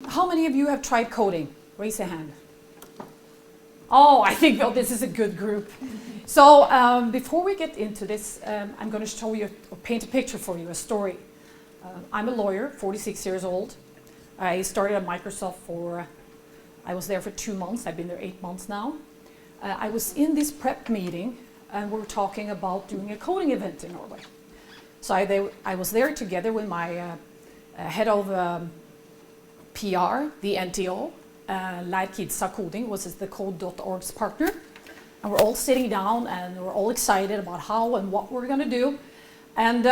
How many of you have tried coding? Raise your hand. Oh, I think, well, this is a good group. So before we get into this, I'm going to show you, or paint a picture for you, a story. I'm a lawyer, 46 years old. I started at Microsoft I was there for 2 months. I've been there 8 months now. I was in this prep meeting, and we were talking about doing a coding event in Norway. So I was there together with my head of PR, the NTO, Lær Kidsa Coding, was the Code.org's partner. And we're all sitting down and we're all excited about how and what we're going to do. And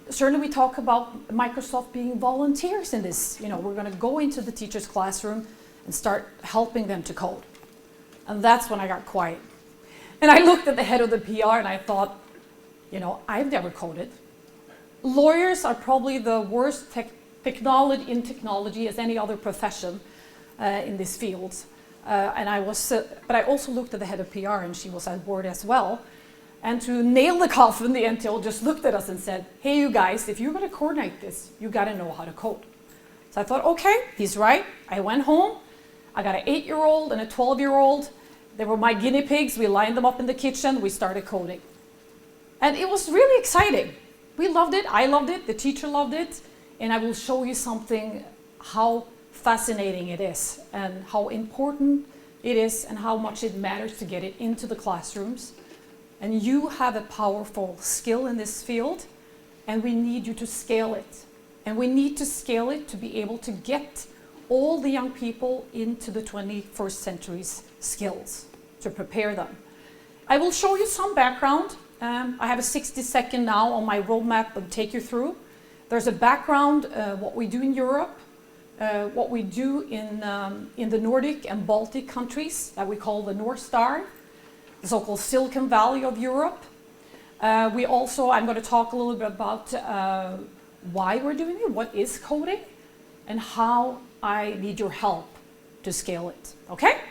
certainly we talk about Microsoft being volunteers in this. You know, we're going to go into the teacher's classroom and start helping them to code. And that's when I got quiet. And I looked at the head of the PR and I thought, you know, I've never coded. Lawyers are probably the worst technology as any other profession in this field. But I also looked at the head of PR and she was at board as well. And to nail the coffin, the NTO just looked at us and said, hey, you guys, if you're going to coordinate this, you got to know how to code. So I thought, okay, he's right. I went home. I got an 8-year-old and a 12-year-old. They were my guinea pigs. We lined them up in the kitchen. We started coding. And it was really exciting. We loved it. I loved it. The teacher loved it. And I will show you something, how fascinating it is and how important it is and how much it matters to get it into the classrooms. And you have a powerful skill in this field, and we need you to scale it. And we need to scale it to be able to get all the young people into the 21st century's skills, to prepare them. I will show you some background. I have a 60-second now on my roadmap to take you through. There's a background, what we do in Europe, what we do in the Nordic and Baltic countries that we call the North Star, the so-called Silicon Valley of Europe. I'm going to talk a little bit about why we're doing it, what is coding, and how I need your help to scale it. Okay?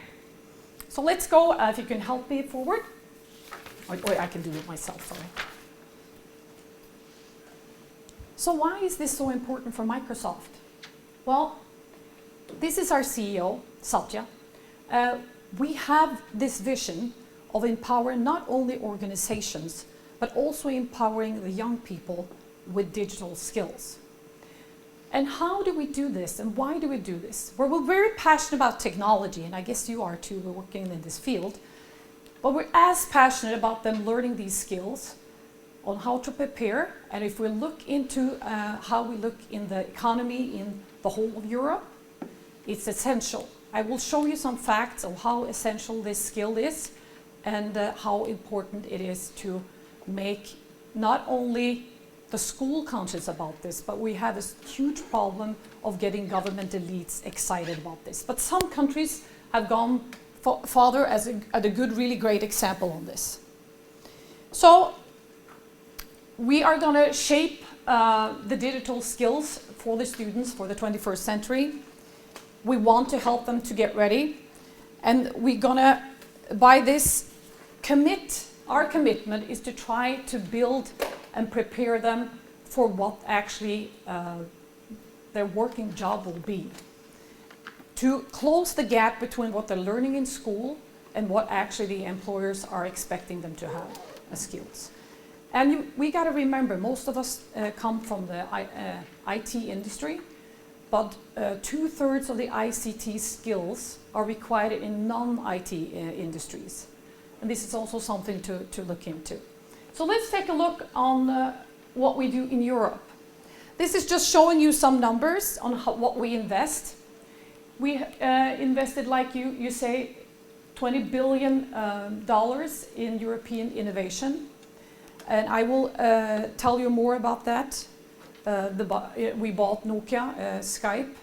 So let's go, if you can help me forward. Or I can do it myself, sorry. So why is this so important for Microsoft? Well, this is our CEO, Satya. We have this vision of empowering not only organizations, but also empowering the young people with digital skills. And how do we do this, and why do we do this? Well, we're very passionate about technology, and I guess you are too, we're working in this field. But we're as passionate about them learning these skills on how to prepare. And if we look into how we look in the economy in the whole of Europe, it's essential. I will show you some facts of how essential this skill is and how important it is to make not only the school conscious about this, but we have this huge problem of getting government elites excited about this. But some countries have gone further as a good, really great example on this. So we are going to shape the digital skills for the students for the 21st century. We want to help them to get ready. And we're going to, by this, our commitment is to try to build and prepare them for what actually their working job will be. To close the gap between what they're learning in school and what actually the employers are expecting them to have as skills. And we got to remember, most of us come from the IT industry, but 2/3 of the ICT skills are required in non-IT industries. And this is also something to look into. So let's take a look on what we do in Europe. This is just showing you some numbers on what we invest. We invested, like you say, $20 billion in European innovation. And I will tell you more about that. We bought Nokia, Skype,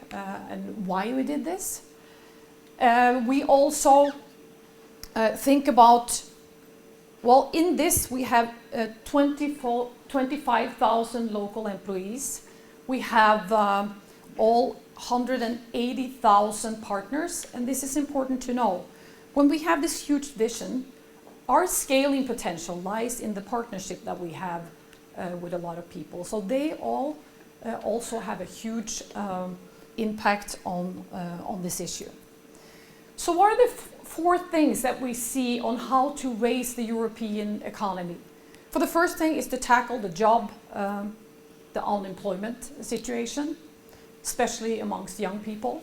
and why we did this. We also think about, well, in this we have 25,000 local employees. We have all 180,000 partners, and this is important to know. When we have this huge vision, our scaling potential lies in the partnership that we have with a lot of people. So they all also have a huge impact on this issue. So what are the four things that we see on how to raise the European economy? For the first thing is to tackle the unemployment situation, especially amongst young people.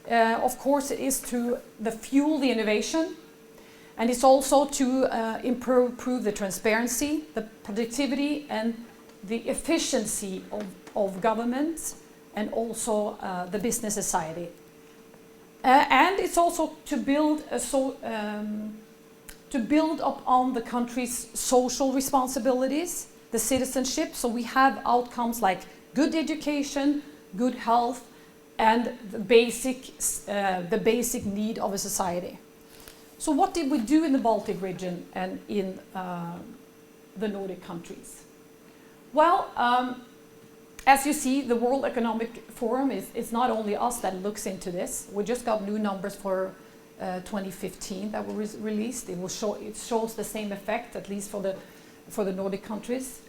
Of course, it is to fuel the innovation, and it's also to improve the transparency, the productivity, and the efficiency of government, and also the business society. And it's also to build up on the country's social responsibilities, the citizenship, so we have outcomes like good education, good health, and the basic need of a society. So what did we do in the Baltic region and in the Nordic countries? Well, as you see, the World Economic Forum is not only us that looks into this. We just got new numbers for 2015 that were released. It shows the same effect, at least for the Nordic countries.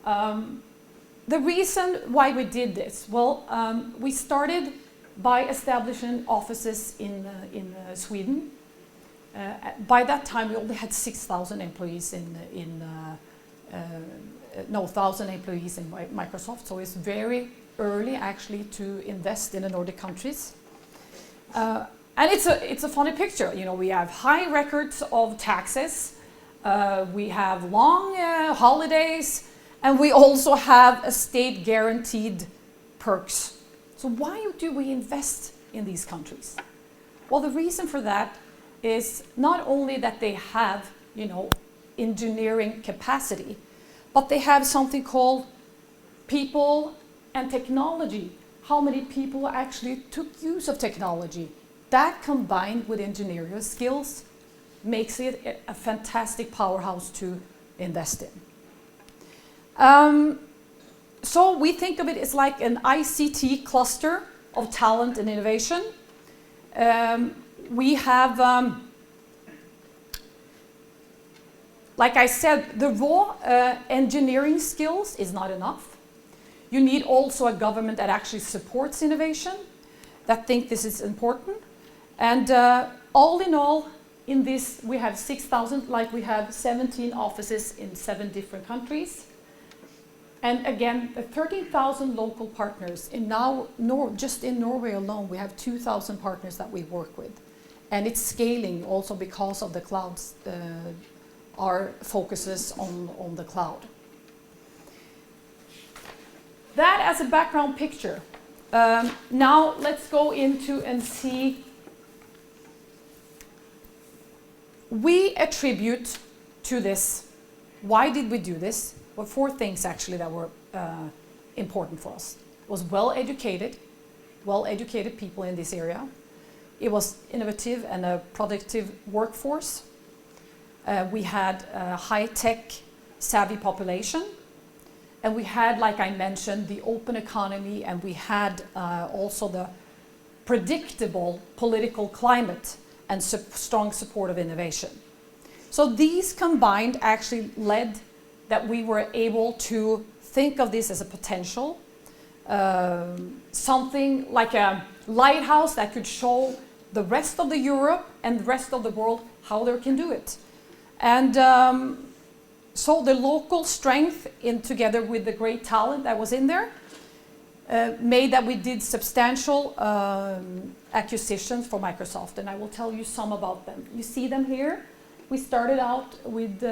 The reason why we did this, well, we started by establishing offices in Sweden. By that time, we only had 6,000 employees 1,000 employees in Microsoft, so it's very early actually to invest in the Nordic countries. And it's a funny picture. You know, we have high records of taxes, we have long holidays, and we also have a state-guaranteed perks. So why do we invest in these countries? Well, the reason for that is not only that they have, you know, engineering capacity, but they have something called people and technology. How many people actually took use of technology? That combined with engineering skills makes it a fantastic powerhouse to invest in. So we think of it as like an ICT cluster of talent and innovation. We have, like I said, the raw engineering skills is not enough. You need also a government that actually supports innovation, that think this is important. And all in all, in this, we have 6,000, like we have 17 offices in 7 different countries. And again, 13,000 local partners. And now, just in Norway alone, we have 2,000 partners that we work with. And it's scaling also because of the clouds, our focuses on the cloud. That as a background picture. Now let's go into and see. We attribute to this. Why did we do this? Well, 4 things actually that were important for us. It was well-educated people in this area. It was innovative and a productive workforce. We had a high-tech savvy population. And we had, like I mentioned, the open economy, and we had also the predictable political climate and strong support of innovation. So these combined actually led that we were able to think of this as a potential, something like a lighthouse that could show the rest of the Europe and the rest of the world how they can do it. And so the local strength together with the great talent that was in there made that we did substantial acquisitions for Microsoft, and I will tell you some about them. You see them here. We started out with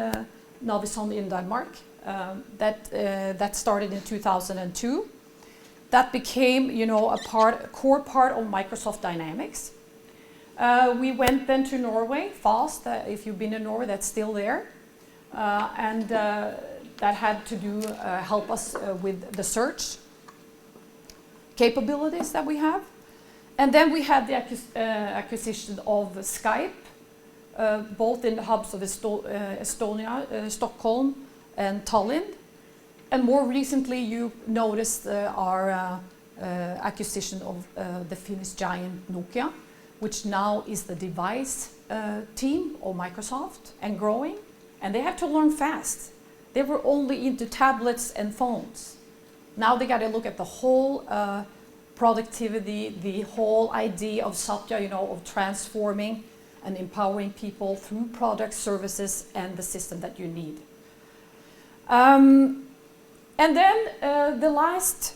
Navison in Denmark. That started in 2002. That became, you know, a core part of Microsoft Dynamics. We went then to Norway, fast. If you've been in Norway, that's still there. And that had to do help us with the search capabilities that we have. And then we had the acquisition of Skype, both in the hubs of Estonia, Stockholm and Tallinn. And more recently you noticed our acquisition of the Finnish giant Nokia, which now is the device team of Microsoft and growing. And they have to learn fast. They were only into tablets and phones. Now they got to look at the whole productivity, the whole idea of Satya, of transforming and empowering people through products, services, and the system that you need. And then the last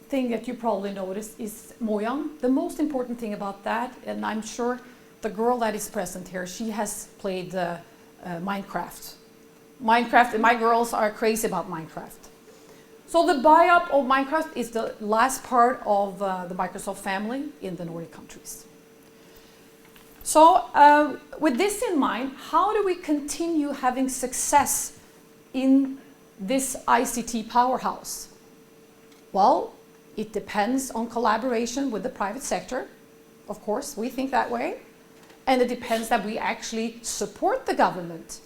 thing that you probably noticed is Mojang. The most important thing about that, and I'm sure the girl that is present here, she has played Minecraft. And my girls are crazy about Minecraft. So the buy-up of Minecraft is the last part of the Microsoft family in the Nordic countries. So with this in mind, how do we continue having success in this ICT powerhouse? Well, it depends on collaboration with the private sector. Of course, we think that way. And it depends that we actually support the government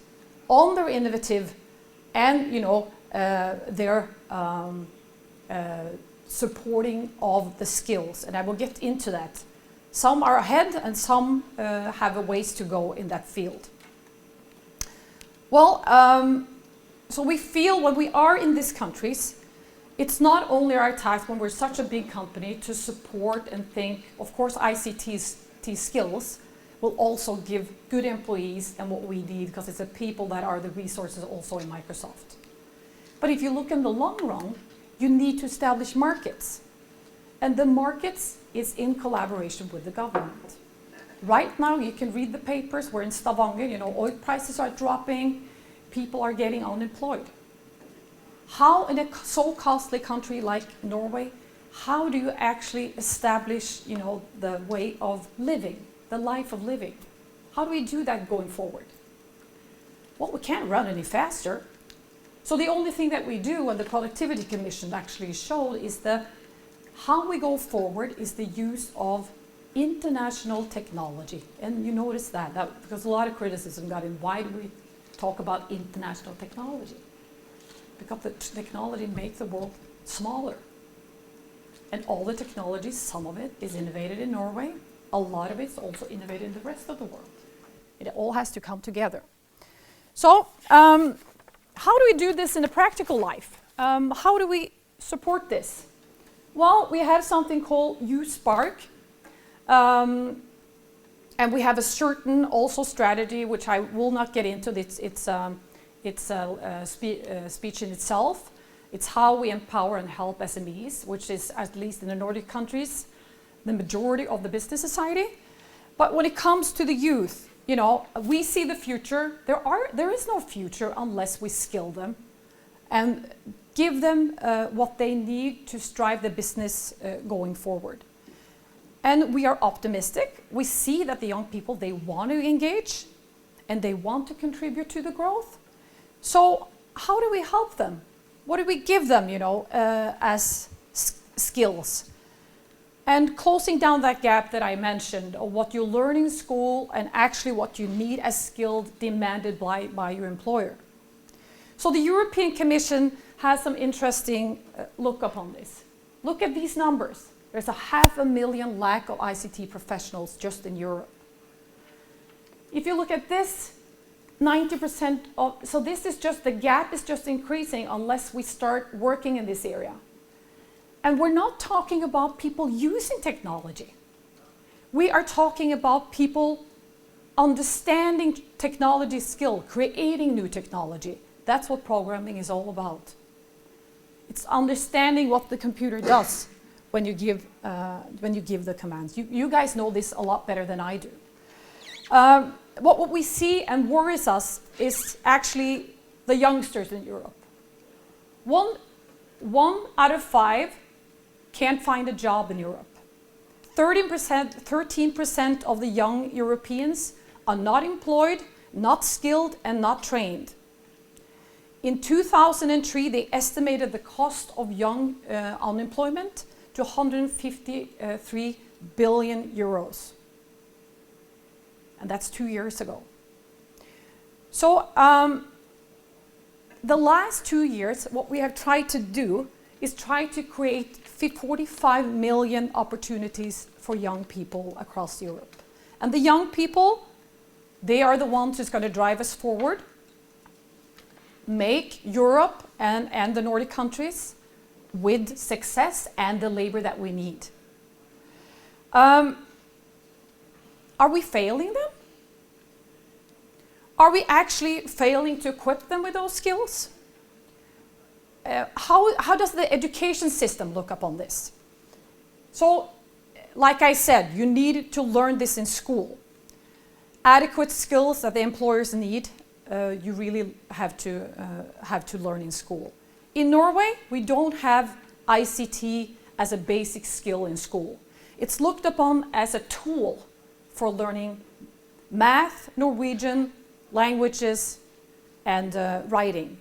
on their innovative and, their supporting of the skills. And I will get into that. Some are ahead and some have a ways to go in that field. Well, so we feel when we are in these countries, it's not only our task when we're such a big company to support and think, of course, ICT skills will also give good employees and what we need, because it's the people that are the resources also in Microsoft. But if you look in the long run, you need to establish markets. And the markets is in collaboration with the government. Right now, you can read the papers. We're in Stavanger, oil prices are dropping, people are getting unemployed. How in a so costly country like Norway, how do you actually establish, the way of living, the life of living? How do we do that going forward? Well, we can't run any faster. So the only thing that we do, and the Productivity Commission actually showed, is how we go forward is the use of international technology. And you notice that because a lot of criticism got in, why do we talk about international technology? Because the technology makes the world smaller. And all the technology, some of it is innovated in Norway. A lot of it is also innovated in the rest of the world. It all has to come together. So, how do we do this in a practical life? How do we support this? Well, we have something called U-Spark. And we have a certain also strategy, which I will not get into. It's speech in itself. It's how we empower and help SMEs, which is, at least in the Nordic countries, the majority of the business society. But when it comes to the youth, we see the future. There is no future unless we skill them and give them what they need to drive the business going forward. And we are optimistic. We see that the young people, they want to engage and they want to contribute to the growth. So how do we help them? What do we give them, as skills? And closing down that gap that I mentioned of what you learn in school and actually what you need as skills demanded by your employer. So the European Commission has some interesting look upon this. Look at these numbers. There's 500,000 lack of ICT professionals just in Europe. If you look at this, 90% of, so this is just, the gap is just increasing unless we start working in this area. And we're not talking about people using technology. We are talking about people understanding technology skill, creating new technology. That's what programming is all about. It's understanding what the computer does when you give the commands. You guys know this a lot better than I do. What we see and worries us is actually the youngsters in Europe. One out of 5 can't find a job in Europe. 13% of the young Europeans are not employed, not skilled, and not trained. In 2003, they estimated the cost of young unemployment to 153 billion euros. And that's 2 years ago. So the last 2 years, what we have tried to do is try to create 45 million opportunities for young people across Europe. And the young people, they are the ones who's going to drive us forward, make Europe and the Nordic countries with success and the labor that we need. Are we failing them? Are we actually failing to equip them with those skills? How does the education system look upon this? So, like I said, you need to learn this in school. Adequate skills that the employers need, you really have to learn in school. In Norway, we don't have ICT as a basic skill in school. It's looked upon as a tool for learning math, Norwegian, languages, and writing.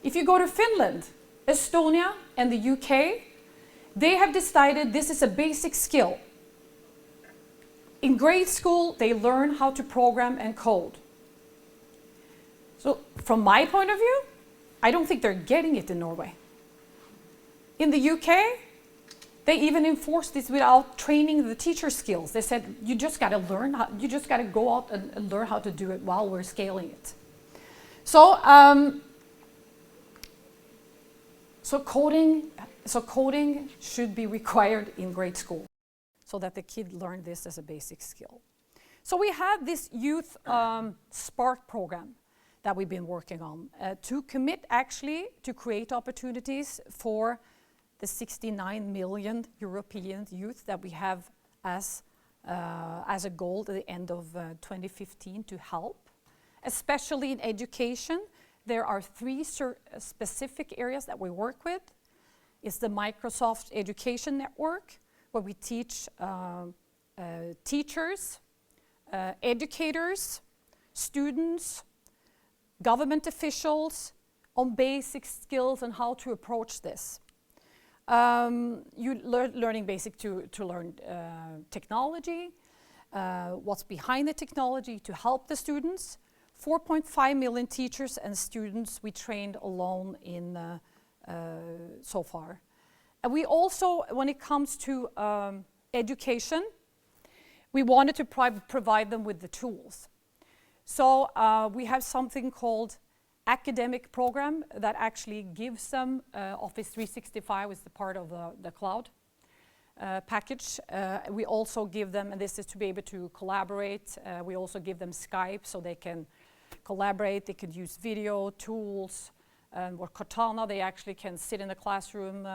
If you go to Finland, Estonia, and the UK, they have decided this is a basic skill. In grade school, they learn how to program and code. So, from my point of view, I don't think they're getting it in Norway. In the UK, they even enforced this without training the teacher skills. They said, you just got to learn, you just got to go out and learn how to do it while we're scaling it. So, coding should be required in grade school so that the kid learn this as a basic skill. So we have this youth Spark program that we've been working on to commit actually to create opportunities for the 69 million European youth that we have as a goal at the end of 2015 to help, especially in education. There are 3 specific areas that we work with. It's the Microsoft Education Network, where we teach teachers, educators, students, government officials on basic skills and how to approach this. Learning basic to learn technology, what's behind the technology to help the students. 4.5 million teachers and students we trained alone in so far. And we also, when it comes to education, we wanted to provide them with the tools. So we have something called academic program that actually gives them Office 365 is the part of the cloud package. We also give them, and this is to be able to collaborate, we also give them Skype so they can collaborate, they can use video tools, or Cortana, they actually can sit in the classroom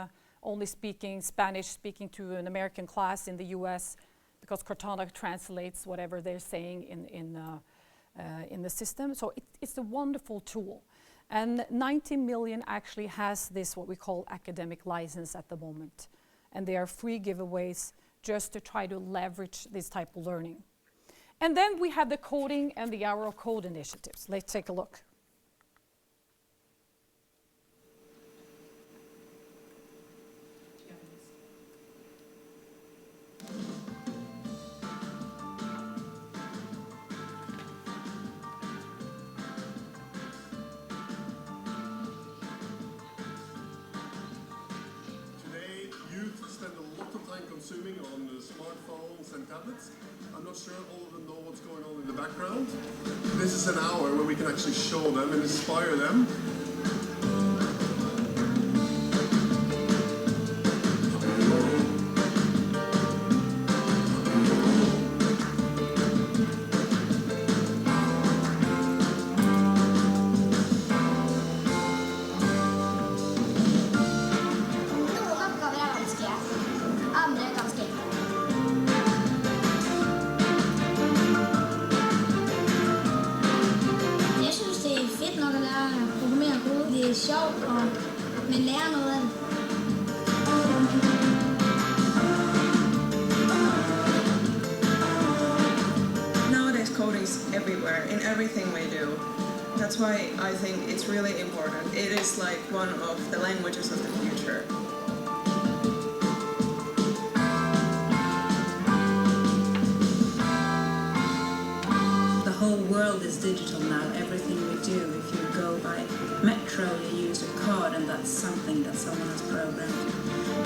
only speaking Spanish, speaking to an American class in the US, because Cortana translates whatever they're saying in the system. So it's a wonderful tool. And 90 million actually has this, what we call academic license at the moment. And they are free giveaways just to try to leverage this type of learning. And then we have the coding and the Hour of Code initiatives. Let's take a look. Consuming on smartphones and tablets. I'm not sure all of them know what's going on in the background. This is an hour where we can actually show them and inspire them. Nowadays coding is everywhere, in everything we do. That's why I think it's really important. It is like one of the languages of the future. The whole world is digital now, everything we do. If you go by metro, you use a card, and that's something that someone has programmed.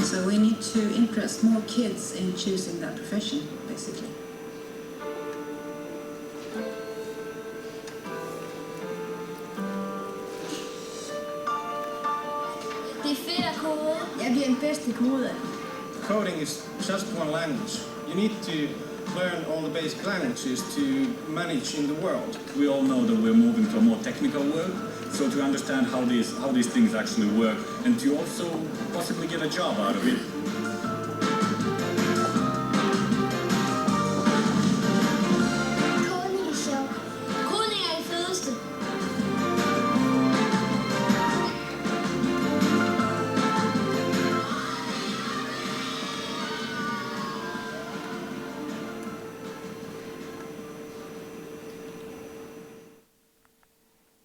So we need to interest more kids in choosing that profession, basically. Det är 4 koder. Jag blir en bäst i koder. Coding is just one language. You need to learn all the basic languages to manage in the world. We all know that we're moving to a more technical world, so to understand how these things actually work and to also possibly get a job out of it. Kodning er sjovt. Kodning er det fedeste.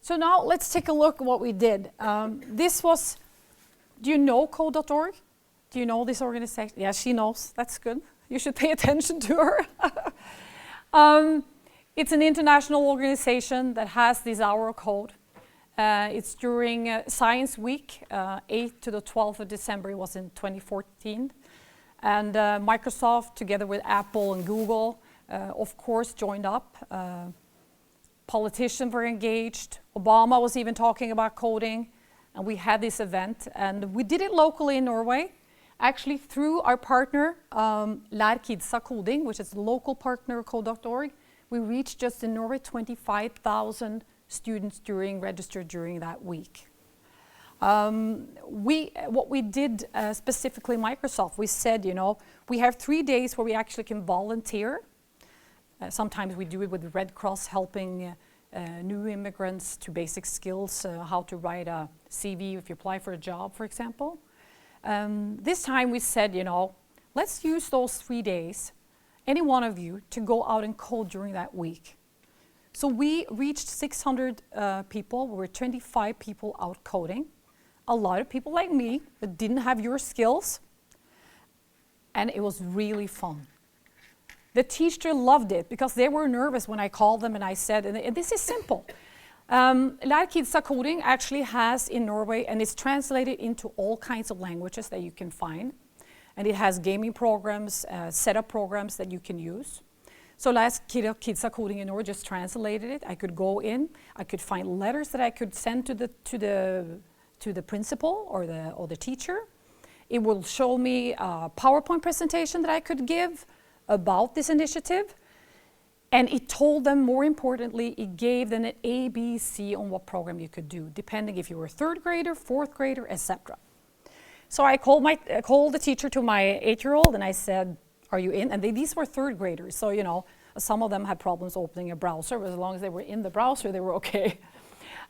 So now let's take a look at what we did. This was, do you know code.org? Do you know this organization? Yeah, she knows. That's good. You should pay attention to her. It's an international organization that has this hour of code. It's during Science Week, 8th to the 12th of December. It was in 2014. And Microsoft, together with Apple and Google, of course, joined up. Politicians were engaged. Obama was even talking about coding. And we had this event. And we did it locally in Norway, actually through our partner, Lær Kidsa Coding, which is a local partner of Code.org. We reached just in Norway 25,000 students registered during that week. What we did specifically Microsoft, we said, we have 3 days where we actually can volunteer. Sometimes we do it with the Red Cross, helping new immigrants to basic skills, how to write a CV if you apply for a job, for example. This time we said, let's use those 3 days, any one of you, to go out and code during that week. So we reached 600 people. We were 25 people out coding. A lot of people like me that didn't have your skills. And it was really fun. The teacher loved it because they were nervous when I called them and I said, and this is simple. Lær Kidsa Coding actually has in Norway, and it's translated into all kinds of languages that you can find. And it has gaming programs, setup programs that you can use. So Lær Kidsa Coding in Norway just translated it. I could go in, I could find letters that I could send to the principal or the teacher. It will show me a PowerPoint presentation that I could give about this initiative. And it told them, more importantly, it gave them an ABC on what program you could do, depending if you were a 3rd grader, 4th grader, etc. So I called the teacher to my 8-year-old and I said, are you in? And these were 3rd graders, so some of them had problems opening a browser, but as long as they were in the browser, they were okay.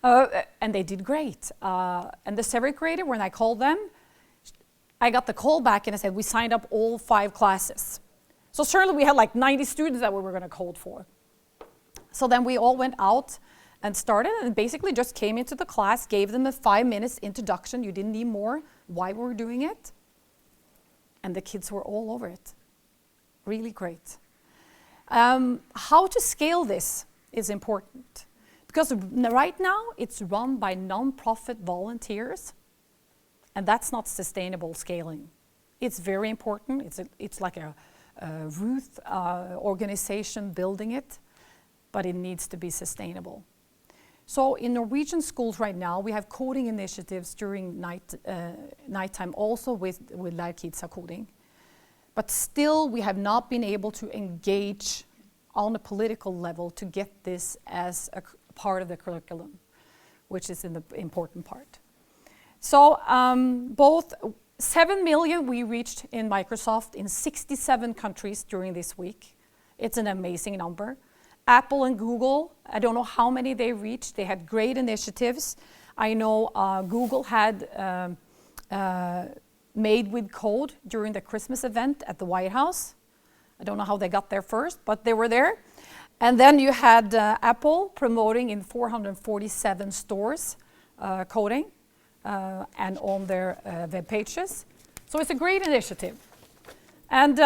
And they did great. And the 7th grader, when I called them, I got the call back and I said, we signed up all 5 classes. So certainly we had like 90 students that we were going to code for. So then we all went out and started and basically just came into the class, gave them a 5 minutes introduction. You didn't need more, why we were doing it. And the kids were all over it. Really great. How to scale this is important. Because right now it's run by non-profit volunteers. And that's not sustainable scaling. It's very important. It's like a Ruth organization building it, but it needs to be sustainable. So in Norwegian schools right now, we have coding initiatives during nighttime also with Lær Kidsa Coding. But still, we have not been able to engage on a political level to get this as a part of the curriculum, which is the important part. So both 7 million we reached in Microsoft in 67 countries during this week. It's an amazing number. Apple and Google, I don't know how many they reached. They had great initiatives. I know Google had Made with Code during the Christmas event at the White House. I don't know how they got there first, but they were there. And then you had Apple promoting in 447 stores coding. And on their web pages. So it's a great initiative. And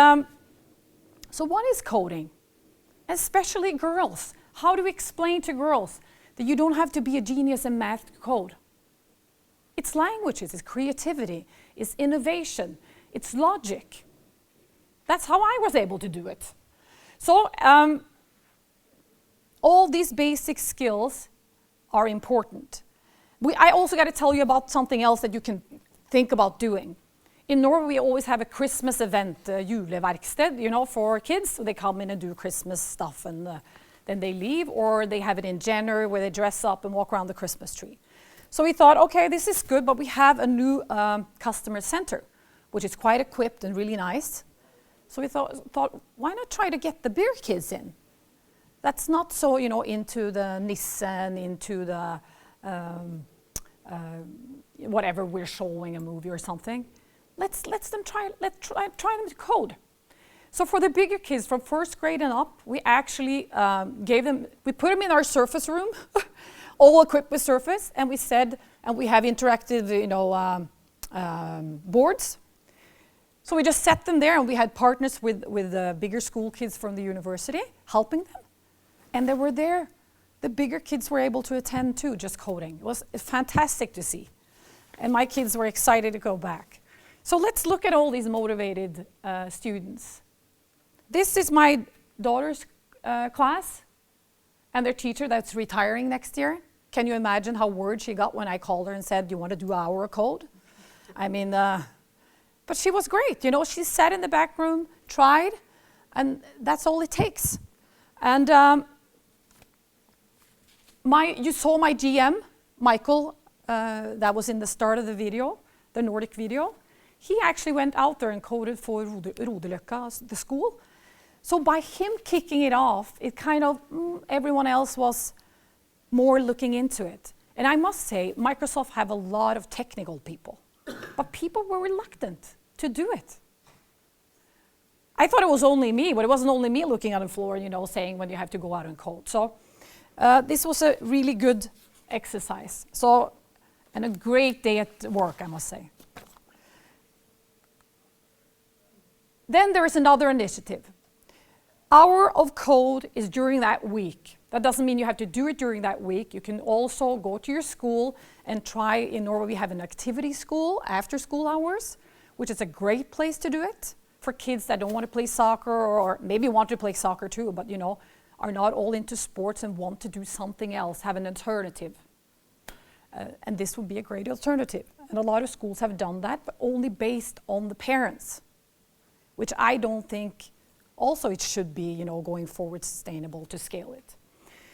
so what is coding? Especially girls. How do we explain to girls that you don't have to be a genius in math to code? It's languages, it's creativity, it's innovation, it's logic. That's how I was able to do it. So all these basic skills are important. I also got to tell you about something else that you can think about doing. in Norway we always have a Christmas event, juleverksted, you know, for kids. So they come in and do Christmas stuff and then they leave, or they have it in January where they dress up and walk around the Christmas tree. So we thought, okay, this is good, but we have a new customer center, which is quite equipped and really nice. So we thought, why not try to get the bigger kids in? That's not so, you know, into the Nissen, into the whatever we're showing, a movie or something. Let's try them to code. So for the bigger kids from first grade and up, we actually we put them in our Surface room, all equipped with Surface, and we said, and we have interactive, you know, boards. So we just set them there, and we had partners with the bigger school kids from the university, helping them. And they were there. The bigger kids were able to attend too, just coding. It was fantastic to see. And my kids were excited to go back. So let's look at all these motivated students. This is my daughter's class and their teacher that's retiring next year. Can you imagine how worried she got when I called her and said, do you want to do our code? I mean, but she was great. You know, she sat in the back room, tried, and that's all it takes. And you saw my GM, Michael, that was in the start of the video, the Nordic video. He actually went out there and coded for Rodeløkka, the school. So by him kicking it off, it kind of, everyone else was more looking into it. And I must say, Microsoft have a lot of technical people, but people were reluctant to do it. I thought it was only me, but it wasn't only me looking on the floor, you know, saying when you have to go out and code. So this was a really good exercise. So, and a great day at work, I must say. Then there is another initiative. Hour of Code is during that week. That doesn't mean you have to do it during that week. You can also go to your school and try. In Norway, we have an activity school after school hours, which is a great place to do it for kids that don't want to play soccer, or maybe want to play soccer too, but you know, are not all into sports and want to do something else, have an alternative. And this would be a great alternative. And a lot of schools have done that, but only based on the parents, which I don't think also it should be, you know, going forward sustainable to scale it.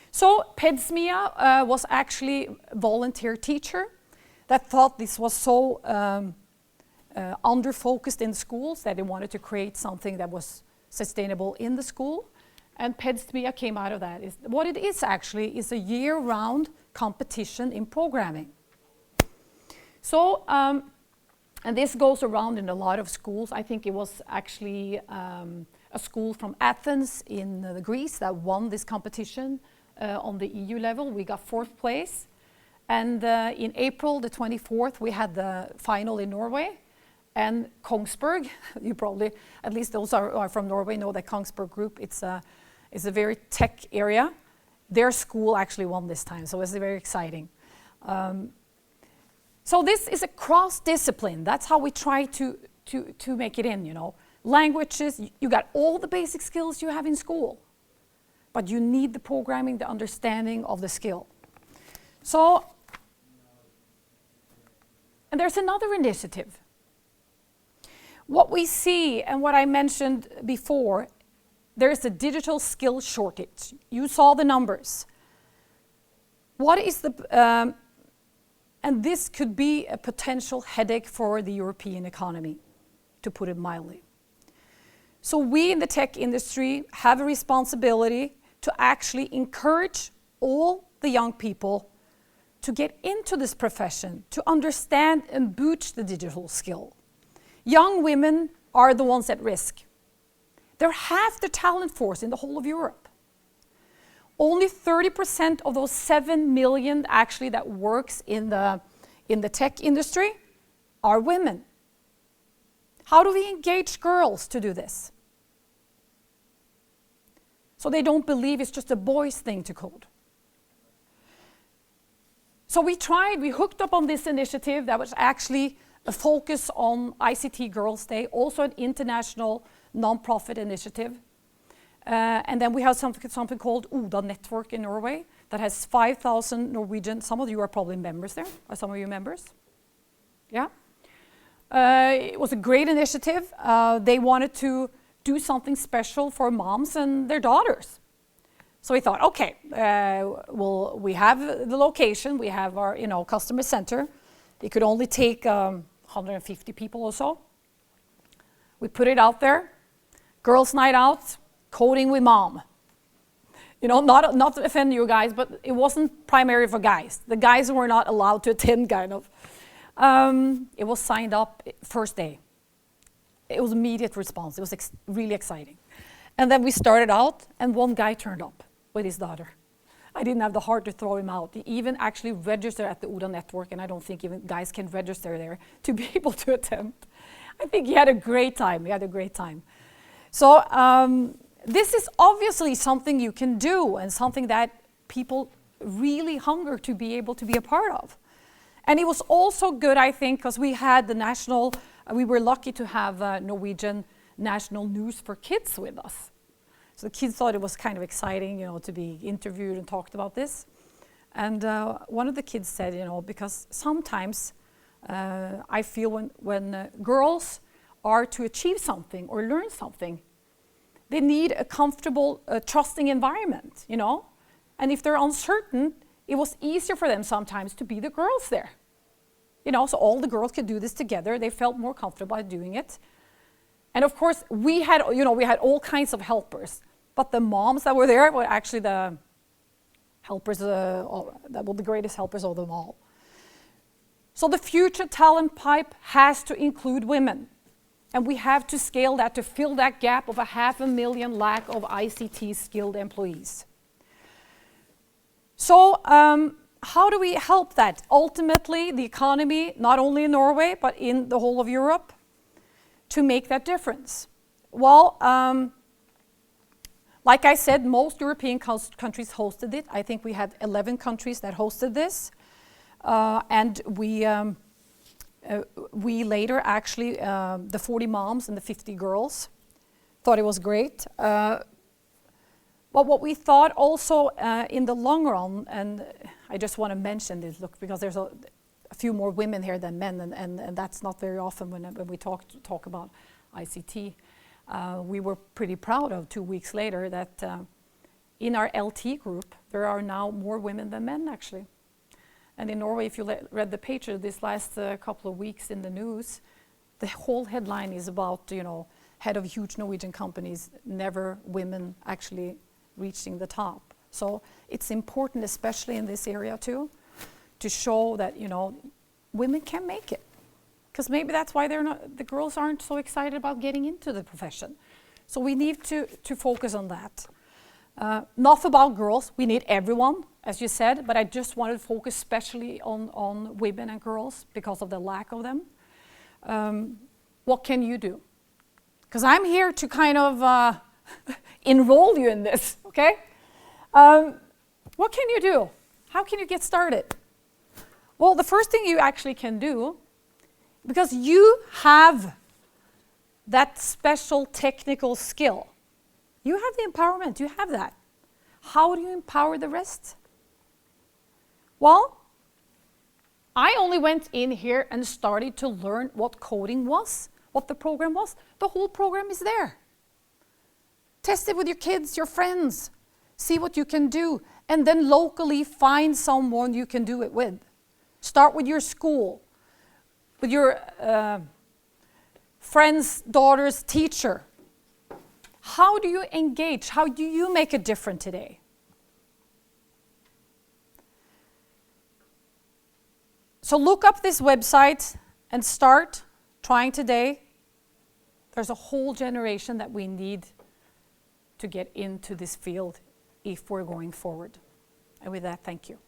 So Pedsmia was actually a volunteer teacher that thought this was so under-focused in schools that they wanted to create something that was sustainable in the school. And Pedsmia came out of that. What it is actually is a year-round competition in programming. So, and this goes around in a lot of schools. I think it was actually a school from Athens in Greece that won this competition on the EU level. We got 4th place. And in April the 24th, we had the final in Norway. And Kongsberg, you probably, at least those are from Norway, know that Kongsberg Group, it's a very tech area. Their school actually won this time, so it's very exciting. So this is a cross-discipline. That's how we try to make it in, you know. Languages, you got all the basic skills you have in school, but you need the programming, the understanding of the skill. So, and there's another initiative. What we see, and what I mentioned before, there is a digital skill shortage. You saw the numbers. What is the, and this could be a potential headache for the European economy, to put it mildly. So we in the tech industry have a responsibility to actually encourage all the young people to get into this profession, to understand and boost the digital skill. Young women are the ones at risk. They're half the talent force in the whole of Europe. Only 30% of those 7 million actually that works in the tech industry are women. How do we engage girls to do this? So they don't believe it's just a boy's thing to code. So we hooked up on this initiative that was actually a focus on ICT Girls' Day, also an international non-profit initiative. And then we have something called Oda Network in Norway that has 5,000 Norwegian, some of you are probably members there. Are some of you members? Yeah? It was a great initiative. They wanted to do something special for moms and their daughters. So we thought, okay, well, we have the location, we have our, customer center. It could only take 150 people or so. We put it out there, girls' night out, coding with mom. Not to offend you guys, but it wasn't primarily for guys. The guys were not allowed to attend, kind of. It was signed up first day. It was immediate response. It was really exciting. And then we started out, and one guy turned up with his daughter. I didn't have the heart to throw him out. He even actually registered at the Oda network, and I don't think even guys can register there to be able to attend. I think he had a great time. So this is obviously something you can do and something that people really hunger to be able to be a part of. And it was also good, I think, because we had we were lucky to have Norwegian national news for kids with us. So the kids thought it was kind of exciting, to be interviewed and talked about this. And one of the kids said, because sometimes I feel when girls are to achieve something or learn something, they need a comfortable, trusting environment, And if they're uncertain, it was easier for them sometimes to be the girls there. So all the girls could do this together. They felt more comfortable at doing it. And of course, we had all kinds of helpers. But the moms that were there were actually the helpers, that were the greatest helpers of them all. So the future talent pipe has to include women. And we have to scale that to fill that gap of 500,000 lack of ICT skilled employees. So how do we help that? Ultimately, the economy, not only in Norway, but in the whole of Europe, to make that difference? Well, like I said, most European countries hosted it. I think we had 11 countries that hosted this. And we later actually, the 40 moms and the 50 girls, thought it was great. But what we thought also in the long run, and I just want to mention this, look, because there's a few more women here than men, and that's not very often when we talk about ICT. We were pretty proud of 2 weeks later that in our LT group, there are now more women than men, actually. And in Norway, if you read the paper this last couple of weeks in the news, the whole headline is about, head of huge Norwegian companies, never women actually reaching the top. So it's important, especially in this area too, to show that, women can make it. Because maybe that's why the girls aren't so excited about getting into the profession. So we need to focus on that. Not about girls, we need everyone, as you said, but I just wanted to focus especially on women and girls because of the lack of them. What can you do? Because I'm here to kind of enroll you in this, okay? What can you do? How can you get started? Well, the first thing you actually can do, because you have that special technical skill. You have the empowerment, you have that. How do you empower the rest? Well, I only went in here and started to learn what coding was, what the program was. The whole program is there. Test it with your kids, your friends. See what you can do. And then locally find someone you can do it with. Start with your school, with your friend's daughter's teacher. How do you engage? How do you make a difference today? So look up this website and start trying today. There's a whole generation that we need to get into this field if we're going forward. And with that, thank you.